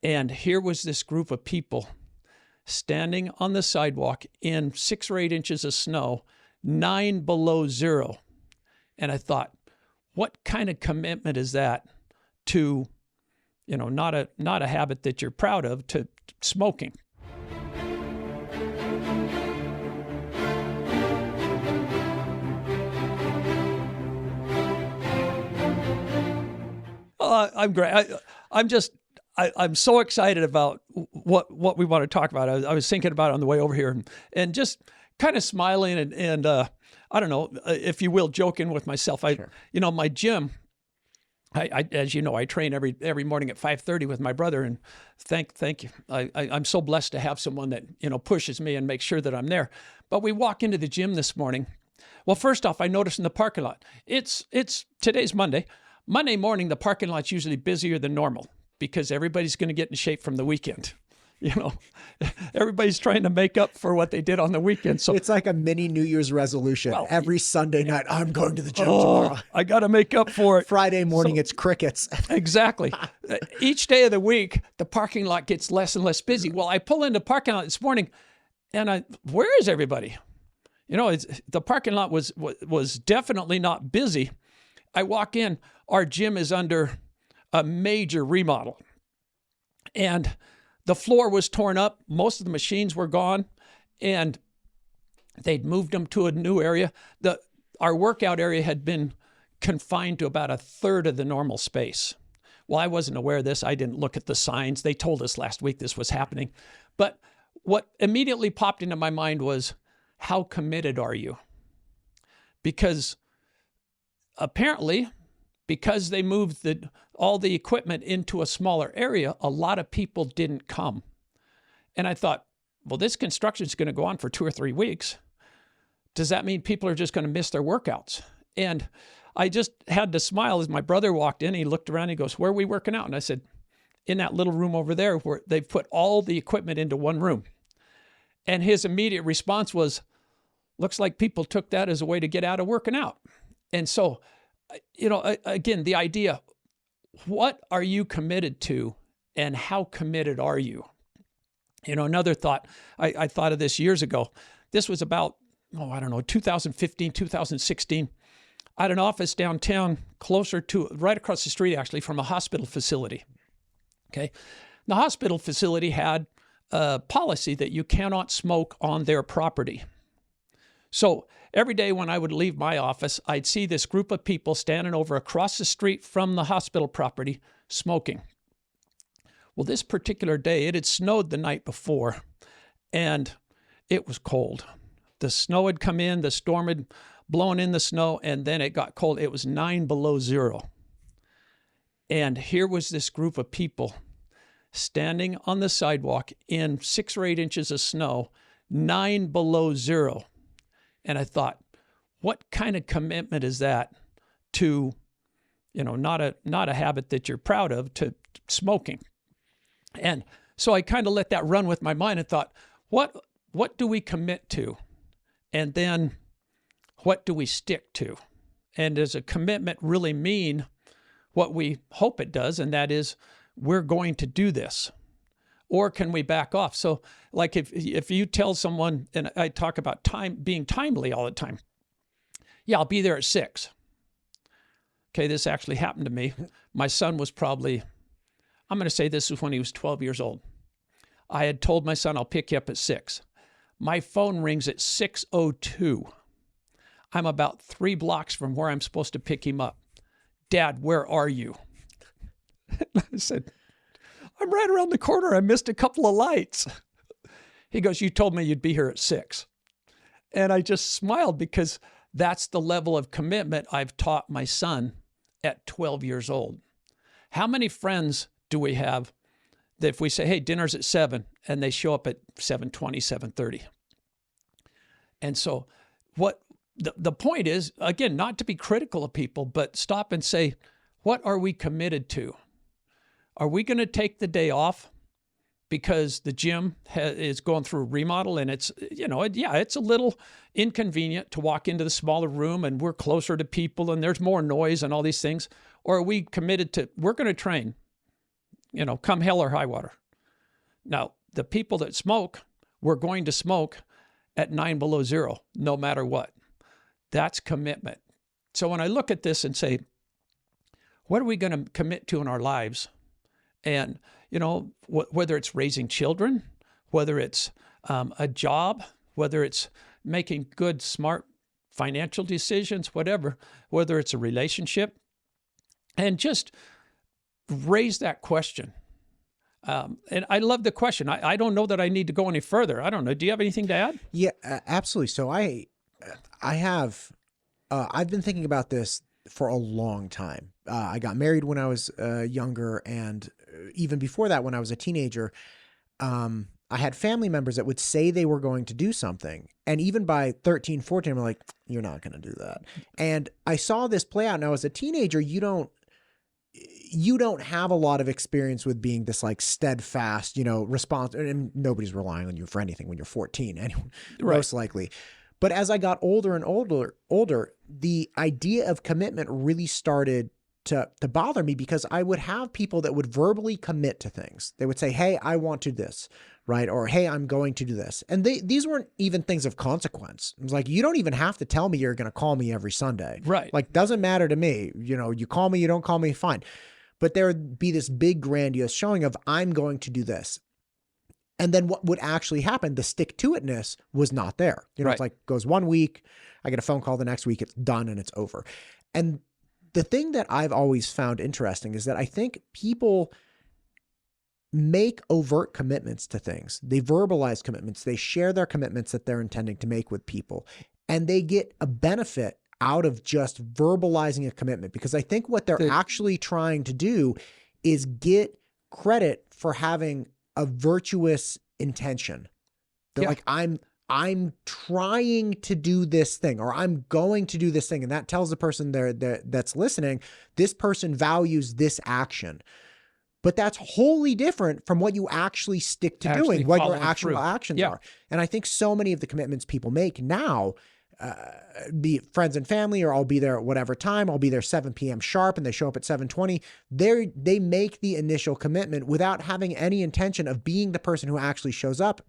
And here was this group of people standing on the sidewalk in 6 or 8 inches of snow, 9 below zero. And I thought, what kind of commitment is that to, not a habit that you're proud of, to smoking? I'm great. I'm so excited about what we want to talk about. I was thinking about it on the way over here and just kind of smiling and I don't know, if you will, joking with myself. Sure. My gym, I as you know, I train every morning at 5:30 with my brother, and thank you. I'm so blessed to have someone that, pushes me and makes sure that I'm there. But we walk into the gym this morning. Well, first off, I noticed in the parking lot, today's Monday. Monday morning, the parking lot's usually busier than normal because everybody's going to get in shape from the weekend. Everybody's trying to make up for what they did on the weekend. So it's like a mini New Year's resolution. Well, every Sunday night, I'm going to the gym tomorrow. I got to make up for it. Friday morning, it's crickets. Exactly. Each day of the week, the parking lot gets less and less busy. Well, I pull into the parking lot this morning, and where is everybody? The parking lot was definitely not busy. I walk in, our gym is under a major remodel, and the floor was torn up. Most of the machines were gone, and they'd moved them to a new area. Our workout area had been confined to about 1/3 of the normal space. Well, I wasn't aware of this. I didn't look at the signs. They told us last week this was happening. But what immediately popped into my mind was, how committed are you? Because apparently, because they moved all the equipment into a smaller area, a lot of people didn't come. And I thought, well, this construction is going to go on for 2 or 3 weeks. Does that mean people are just going to miss their workouts? And I just had to smile as my brother walked in. He looked around, he goes, where are we working out? And I said, in that little room over there where they've put all the equipment into one room. And his immediate response was, looks like people took that as a way to get out of working out. And so, again, the idea, what are you committed to and how committed are you? Another thought, I thought of this years ago. This was about, 2015, 2016. I had an office downtown right across the street, actually, from a hospital facility. Okay. The hospital facility had a policy that you cannot smoke on their property. So every day when I would leave my office, I'd see this group of people standing over across the street from the hospital property smoking. Well, this particular day, it had snowed the night before, and it was cold. The snow had come in, the storm had blown in the snow, and then it got cold. It was 9 below zero. And here was this group of people standing on the sidewalk in 6 or 8 inches of snow, 9 below zero. And I thought, what kind of commitment is that to, not a habit that you're proud of, to smoking? And so I kind of let that run with my mind and thought, what do we commit to? And then what do we stick to? And does a commitment really mean what we hope it does? And that is, we're going to do this. Or can we back off? So like if you tell someone, and I talk about being timely all the time. Yeah, I'll be there at 6. Okay, this actually happened to me. My son was probably, I'm going to say this was when he was 12 years old. I had told my son, I'll pick you up at 6. My phone rings at 6:02. I'm about 3 blocks from where I'm supposed to pick him up. Dad, where are you? I said, I'm right around the corner. I missed a couple of lights. He goes, you told me you'd be here at 6. And I just smiled because that's the level of commitment I've taught my son at 12 years old. How many friends do we have that if we say, hey, dinner's at 7, and they show up at 7:20, 7:30? And so what the point is, again, not to be critical of people, but stop and say, what are we committed to? Are we going to take the day off because the gym is going through a remodel and it's, it's a little inconvenient to walk into the smaller room and we're closer to people and there's more noise and all these things? Or are we committed to, we're going to train, come hell or high water. Now, the people that smoke, we're going to smoke at 9 below zero, no matter what. That's commitment. So when I look at this and say, what are we going to commit to in our lives? And, whether it's raising children, whether it's a job, whether it's making good, smart financial decisions, whatever, whether it's a relationship, and just raise that question. And I love the question. I don't know that I need to go any further. I don't know. Do you have anything to add? Yeah, absolutely. So I've been thinking about this for a long time. I got married when I was younger, and even before that, when I was a teenager, I had family members that would say they were going to do something. And even by 13, 14, I'm like, you're not going to do that. And I saw this play out. Now, as a teenager, you don't have a lot of experience with being this like steadfast, response, and nobody's relying on you for anything when you're 14, anyway, Right. most likely. But as I got older and older, the idea of commitment really started to bother me, because I would have people that would verbally commit to things. They would say, hey, I want to do this, right? Or, hey, I'm going to do this. And these weren't even things of consequence. It was like, you don't even have to tell me you're going to call me every Sunday. Right. Like, doesn't matter to me. You call me, you don't call me, fine. But there would be this big grandiose showing of, I'm going to do this. And then what would actually happen, the stick-to-itness was not there. Right. It's like, goes 1 week, I get a phone call the next week, it's done and it's over. And the thing that I've always found interesting is that I think people make overt commitments to things. They verbalize commitments. They share their commitments that they're intending to make with people. And they get a benefit out of just verbalizing a commitment, because I think what they're actually trying to do is get credit for having a virtuous intention. They're like, I'm trying to do this thing, or I'm going to do this thing. And that tells the person there that's listening, this person values this action. But that's wholly different from what you actually stick to doing, what your actual actions are. And I think so many of the commitments people make now, be it friends and family, or I'll be there at whatever time, I'll be there 7 p.m. sharp, and they show up at 7:20. They make the initial commitment without having any intention of being the person who actually shows up.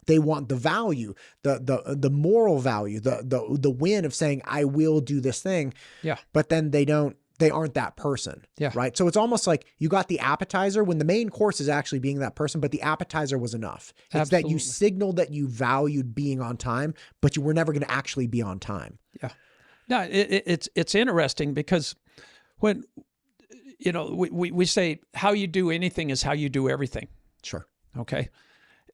They want the value, the moral value, the win of saying, I will do this thing. Yeah. But then they aren't that person. Yeah. Right. So it's almost like you got the appetizer when the main course is actually being that person, but the appetizer was enough. It's Absolutely. that you signaled that you valued being on time, but you were never going to actually be on time. Yeah. No, it's interesting, because when, we say how you do anything is how you do everything. Sure. Okay.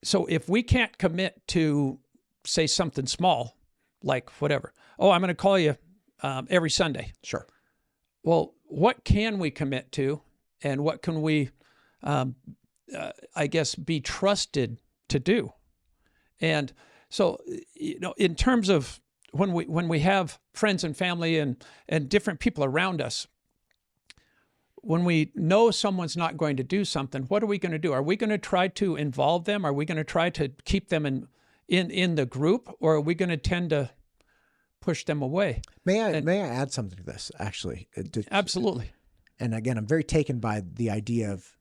So if we can't commit to, say, something small, like whatever, I'm going to call you every Sunday. Sure. Well, what can we commit to, and what can we, I guess, be trusted to do? And so, in terms of when we have friends and family and different people around us, when we know someone's not going to do something, what are we going to do? Are we going to try to involve them? Are we going to try to keep them in the group, or are we going to tend to push them away? May I add something to this, actually? Absolutely. And again, I'm very taken by the idea of,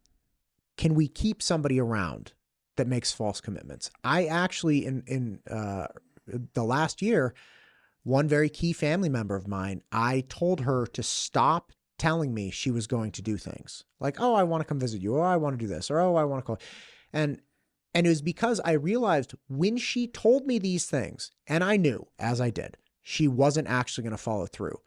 can we keep somebody around that makes false commitments? I actually, in the last year, one very key family member of mine, I told her to stop telling me she was going to do things like, oh, I want to come visit you, or I want to do this, or oh, I want to call. And it was because I realized when she told me these things, and I knew, as I did, she wasn't actually going to follow through.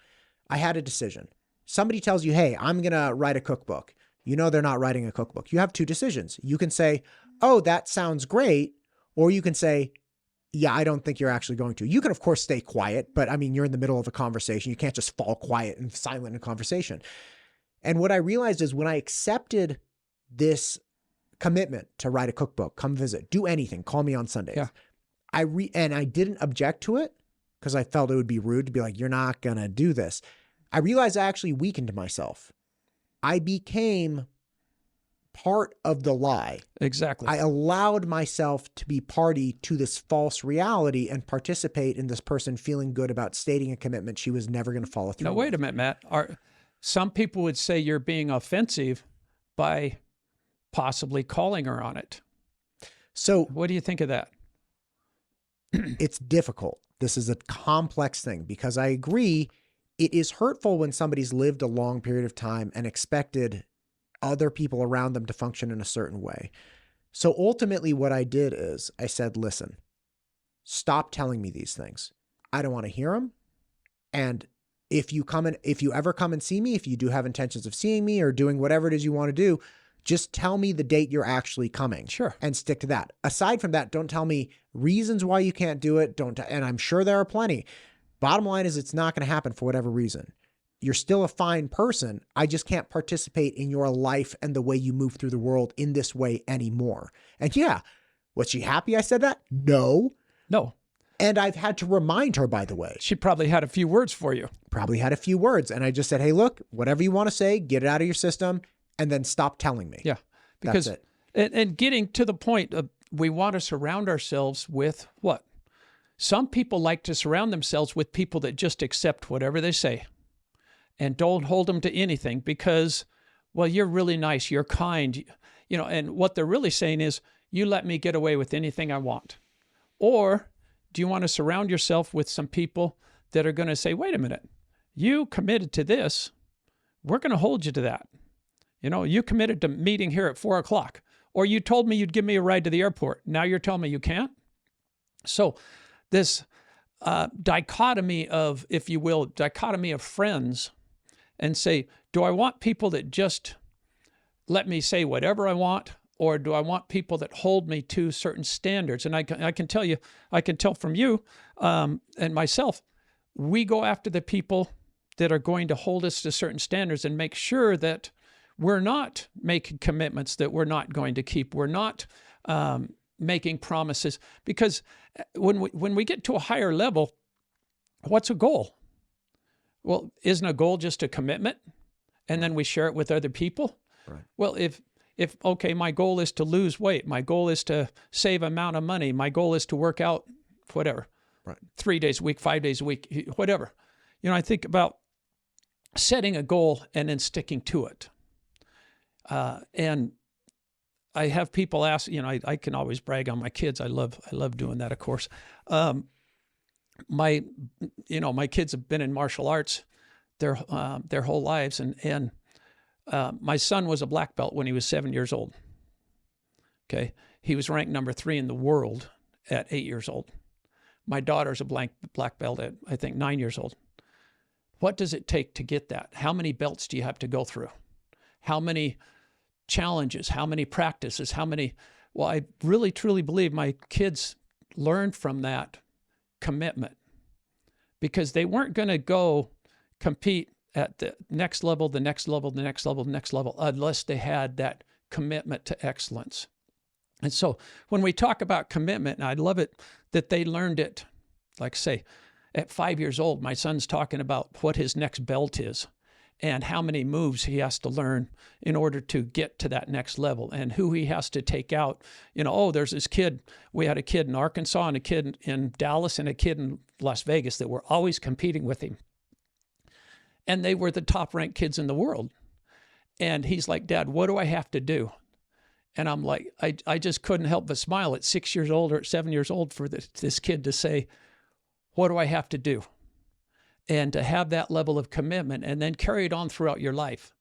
I had a decision. Somebody tells you, hey, I'm going to write a cookbook. They're not writing a cookbook. You have two decisions. You can say, oh, that sounds great. Or you can say, yeah, I don't think you're actually going to. You can, of course, stay quiet, but I mean, you're in the middle of a conversation. You can't just fall quiet and silent in a conversation. And what I realized is when I accepted this commitment to write a cookbook, come visit, do anything, call me on Sundays. Yeah. And I didn't object to it because I felt it would be rude to be like, you're not going to do this. I realized I actually weakened myself. I became part of the lie. Exactly. I allowed myself to be party to this false reality and participate in this person feeling good about stating a commitment she was never going to follow through. Now, wait a minute, Matt. Some people would say you're being offensive by possibly calling her on it. So What do you think of that? it's difficult. This is a complex thing because I agree it is hurtful when somebody's lived a long period of time and expected other people around them to function in a certain way. So ultimately what I did is I said, listen, stop telling me these things. I don't want to hear them. And if you ever come and see me, if you do have intentions of seeing me or doing whatever it is you want to do, just tell me the date you're actually coming. Sure. And stick to that. Aside from that, don't tell me reasons why you can't do it. And I'm sure there are plenty. Bottom line is it's not going to happen for whatever reason. You're still a fine person. I just can't participate in your life and the way you move through the world in this way anymore. And yeah, was she happy I said that? No. No. And I've had to remind her, by the way. She probably had a few words for you. Probably had a few words. And I just said, hey, look, whatever you want to say, get it out of your system and then stop telling me. Yeah. Because, that's it. And getting to the point of we want to surround ourselves with what? Some people like to surround themselves with people that just accept whatever they say and don't hold them to anything because, well, you're really nice, you're kind, and what they're really saying is, you let me get away with anything I want. Or do you want to surround yourself with some people that are going to say, wait a minute, you committed to this, we're going to hold you to that. You committed to meeting here at 4:00, or you told me you'd give me a ride to the airport. Now you're telling me you can't? So this dichotomy of, if you will, dichotomy of friends, and say, do I want people that just let me say whatever I want, or do I want people that hold me to certain standards? And I can tell you, I can tell from you and myself, we go after the people that are going to hold us to certain standards and make sure that we're not making commitments that we're not going to keep. We're not making promises, because when we get to a higher level, what's a goal? Well, isn't a goal just a commitment, and then we share it with other people? Right. Well, if okay, my goal is to lose weight, my goal is to save amount of money, my goal is to work out, whatever, right, 3 days a week, 5 days a week, whatever. I think about setting a goal and then sticking to it. And I have people ask, I can always brag on my kids. I love doing that, of course. My kids have been in martial arts their whole lives. And my son was a black belt when he was 7 years old. Okay. He was ranked number 3 in the world at 8 years old. My daughter's a black belt at, I think, 9 years old. What does it take to get that? How many belts do you have to go through? How many challenges? How many practices? Well, I really, truly believe my kids learned from that commitment, because they weren't going to go compete at the next level, the next level, the next level, the next level, unless they had that commitment to excellence. And so when we talk about commitment, and I love it that they learned it, like say, at 5 years old, my son's talking about what his next belt is and how many moves he has to learn in order to get to that next level, and who he has to take out. There's this kid, we had a kid in Arkansas and a kid in Dallas and a kid in Las Vegas that were always competing with him. And they were the top ranked kids in the world. And he's like, Dad, what do I have to do? And I'm like, I just couldn't help but smile at 6 years old or at 7 years old for this kid to say, what do I have to do? And to have that level of commitment and then carry it on throughout your life.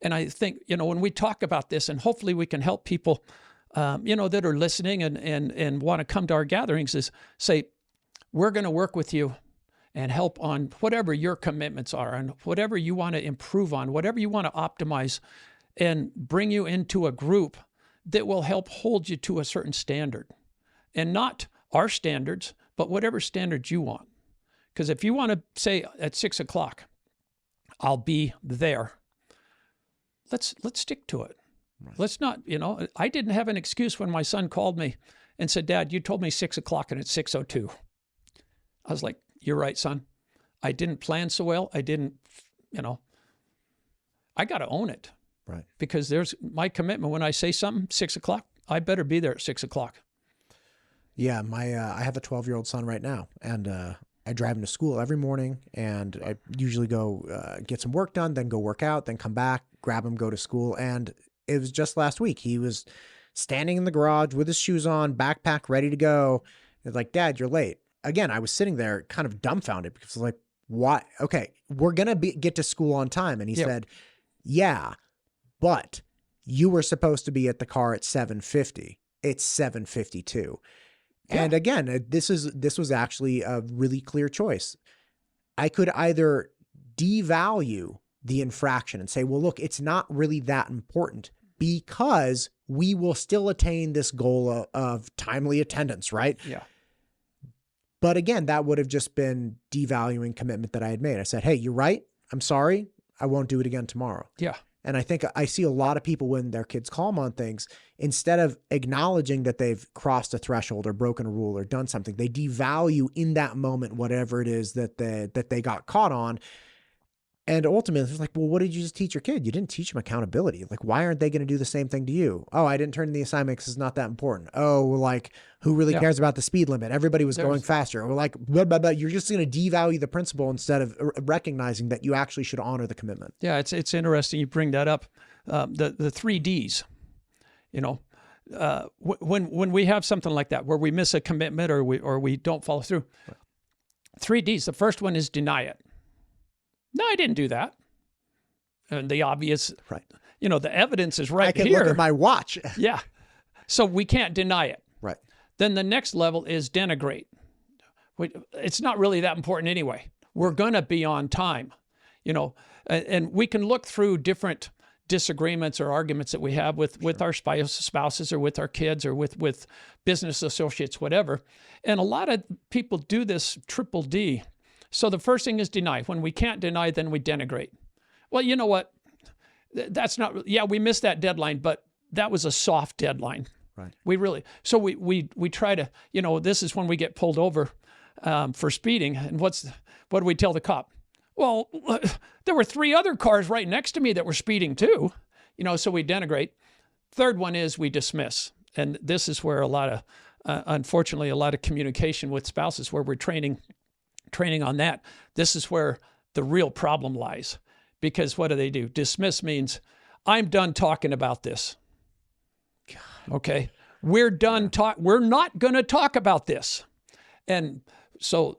And I think, when we talk about this, and hopefully we can help people, that are listening and want to come to our gatherings, is say, we're going to work with you and help on whatever your commitments are and whatever you want to improve on, whatever you want to optimize, and bring you into a group that will help hold you to a certain standard, and not our standards, but whatever standards you want. Because if you want to say at 6:00, I'll be there, let's stick to it. Right. Let's not, I didn't have an excuse when my son called me and said, Dad, you told me 6:00 and it's 6:02. I was like, you're right, son. I didn't plan so well. I didn't, I got to own it. Right. Because there's my commitment. When I say something, 6:00, I better be there at 6:00. Yeah. I have a 12-year-old son right now, and I drive him to school every morning, and I usually go get some work done, then go work out, then come back, grab him, go to school. And it was just last week. He was standing in the garage with his shoes on, backpack ready to go. It's like, Dad, you're late. Again, I was sitting there kind of dumbfounded because I was like, why? Okay, we're going to get to school on time. And he said, yeah, but you were supposed to be at the car at 7:50. It's 7:52. Yeah. And again, this was actually a really clear choice. I could either devalue the infraction and say, well, look, it's not really that important because we will still attain this goal of timely attendance, right? Yeah. But again, that would have just been devaluing commitment that I had made. I said, hey, you're right. I'm sorry. I won't do it again tomorrow. Yeah. And I think I see a lot of people when their kids call them on things, instead of acknowledging that they've crossed a threshold or broken a rule or done something, they devalue in that moment whatever it is that they got caught on. And ultimately, it's like, well, what did you just teach your kid? You didn't teach them accountability. Like, why aren't they going to do the same thing to you? Oh, I didn't turn in the assignment because it's not that important. Oh, like, who really cares about the speed limit? Everybody was going faster. Or like, blah, blah, blah. You're just going to devalue the principle instead of recognizing that you actually should honor the commitment. Yeah, it's interesting you bring that up. The 3 Ds, you know, when we have something like that where we miss a commitment or we don't follow through, 3 Ds. The first one is deny it. No, I didn't do that. And the obvious, you know, the evidence is right here. I can look at my watch. Yeah. So we can't deny it. Right. Then the next level is denigrate. It's not really that important anyway. We're going to be on time, you know, and we can look through different disagreements or arguments that we have with our spouses or with our kids or with business associates, whatever. And a lot of people do this triple D. So the first thing is deny. When we can't deny, then we denigrate. Well, you know what? That's not, we missed that deadline, but that was a soft deadline. Right. So we try to, you know, this is when we get pulled over for speeding. And what do we tell the cop? Well, there were 3 other cars right next to me that were speeding too. You know, so we denigrate. Third one is we dismiss. And this is where unfortunately, a lot of communication with spouses where we're training on that. This is where the real problem lies, because what do? Dismiss means I'm done talking about this. God. Okay. We're done we're not going to talk about this. And so,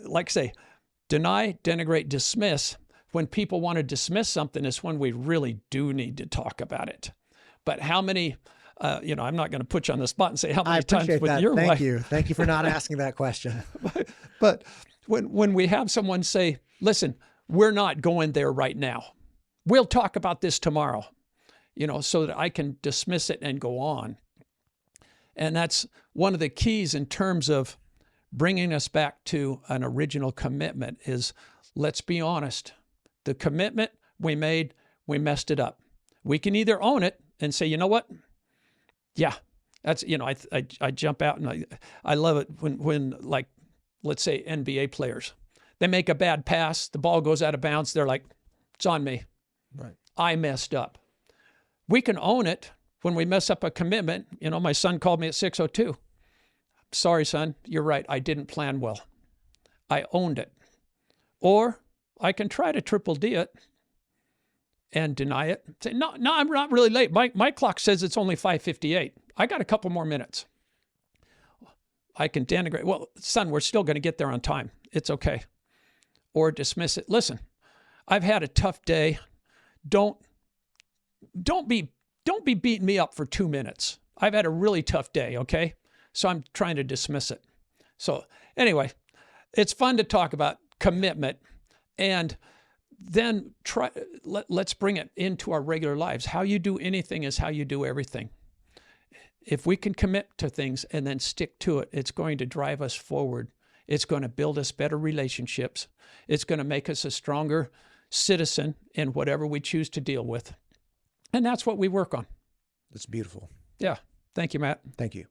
like I say, deny, denigrate, dismiss. When people want to dismiss something is when we really do need to talk about it. But how many, you know, I'm not going to put you on the spot and say how many times with your wife. Thank you for not asking that question. But when we have someone say, listen, we're not going there right now. We'll talk about this tomorrow, you know, so that I can dismiss it and go on. And that's one of the keys in terms of bringing us back to an original commitment is, let's be honest. The commitment we made, we messed it up. We can either own it and say, you know what? Yeah, that's, you know, I jump out and I love it when like, let's say NBA players, they make a bad pass, the ball goes out of bounds. They're like, it's on me. Right. I messed up. We can own it when we mess up a commitment. You know, my son called me at 6:02. Sorry, son, you're right. I didn't plan well. I owned it. Or I can try to triple D it and deny it. Say, no, I'm not really late. My clock says it's only 5:58. I got a couple more minutes. I can denigrate. Well, son, we're still going to get there on time. It's okay. Or dismiss it. Listen, I've had a tough day. Don't be beating me up for 2 minutes. I've had a really tough day, okay? So I'm trying to dismiss it. So anyway, it's fun to talk about commitment, and then let's bring it into our regular lives. How you do anything is how you do everything. If we can commit to things and then stick to it, it's going to drive us forward. It's going to build us better relationships. It's going to make us a stronger citizen in whatever we choose to deal with. And that's what we work on. That's beautiful. Yeah. Thank you, Matt. Thank you.